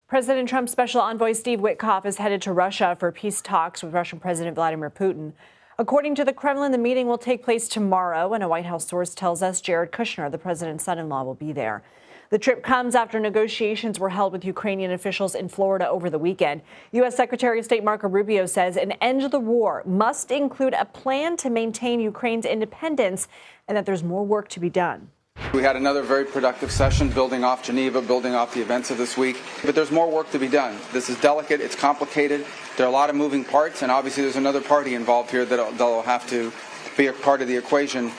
President Trump's special envoy Steve Witkoff is headed to Russia for peace talks with Russian President Vladimir Putin. According to the Kremlin, the meeting will take place tomorrow, and a White House source tells us Jared Kushner, the president's son-in-law, will be there. The trip comes after negotiations were held with Ukrainian officials in Florida over the weekend. U.S. Secretary of State Marco Rubio says an end to the war must include a plan to maintain Ukraine's independence and that there's more work to be done. We had another very productive session building off Geneva, building off the events of this week. But there's more work to be done. This is delicate. It's complicated. There are a lot of moving parts. And obviously there's another party involved here that'll have to be a part of the equation.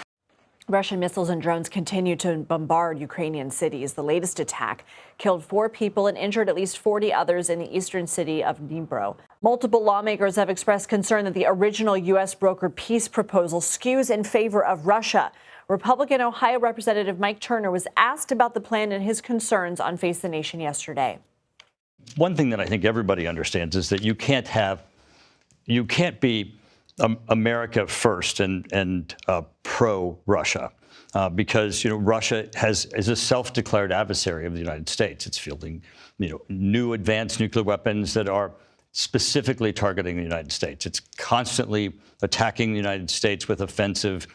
Russian missiles and drones continue to bombard Ukrainian cities. The latest attack killed 4 people and injured at least 40 others in the eastern city of Dnipro. Multiple lawmakers have expressed concern that the original U.S. brokered peace proposal skews in favor of Russia. Republican Ohio Representative Mike Turner was asked about the plan and his concerns on Face the Nation yesterday. One thing that I think everybody understands is that you can't be America first and pro-Russia because Russia is a self-declared adversary of the United States. It's fielding new advanced nuclear weapons that are specifically targeting the United States. It's constantly attacking the United States with offensive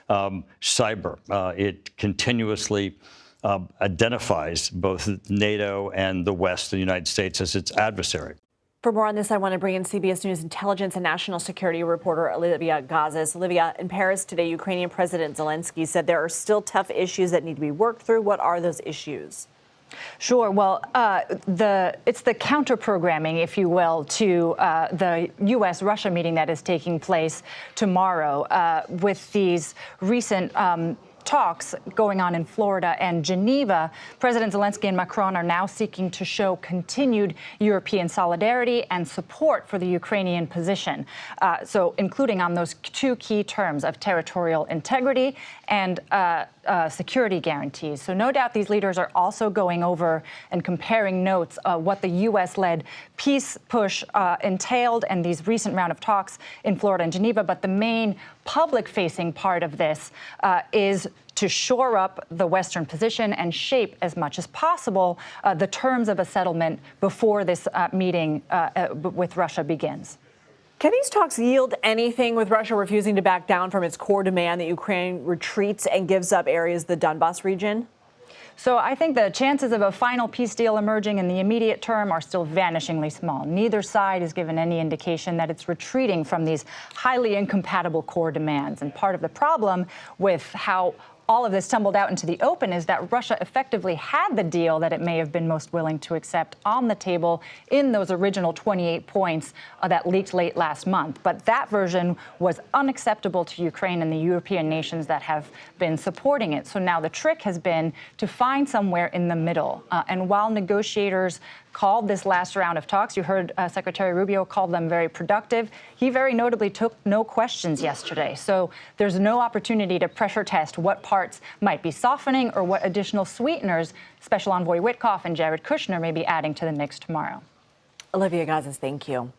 cyber. It continuously identifies both NATO and the West, the United States, as its adversary. For more on this, I want to bring in CBS News intelligence and national security reporter Olivia Gazis. Olivia, in Paris today, Ukrainian President Zelensky said there are still tough issues that need to be worked through. What are those issues? Sure. Well, it's the counter-programming, if you will, to the U.S.-Russia meeting that is taking place tomorrow with these recent talks going on in Florida and Geneva. President Zelensky and Macron are now seeking to show continued European solidarity and support for the Ukrainian position, so including on those 2 key terms of territorial integrity and security guarantees. So no doubt these leaders are also going over and comparing notes what the U.S.-led peace push entailed and these recent round of talks in Florida and Geneva. But the main public-facing part of this is to shore up the Western position and shape as much as possible the terms of a settlement before this meeting with Russia begins. Can these talks yield anything, with Russia refusing to back down from its core demand that Ukraine retreats and gives up areas of the Donbas region? So I think the chances of a final peace deal emerging in the immediate term are still vanishingly small. Neither side has given any indication that it's retreating from these highly incompatible core demands. And part of the problem with how all of this tumbled out into the open is that Russia effectively had the deal that it may have been most willing to accept on the table in those original 28 points that leaked late last month. But that version was unacceptable to Ukraine and the European nations that have been supporting it. So now the trick has been to find somewhere in the middle. And while negotiators called this last round of talks, you heard Secretary Rubio call them very productive, he very notably took no questions yesterday. So there's no opportunity to pressure test what parts might be softening or what additional sweeteners Special Envoy Witkoff and Jared Kushner may be adding to the mix tomorrow. Olivia Gazis, thank you.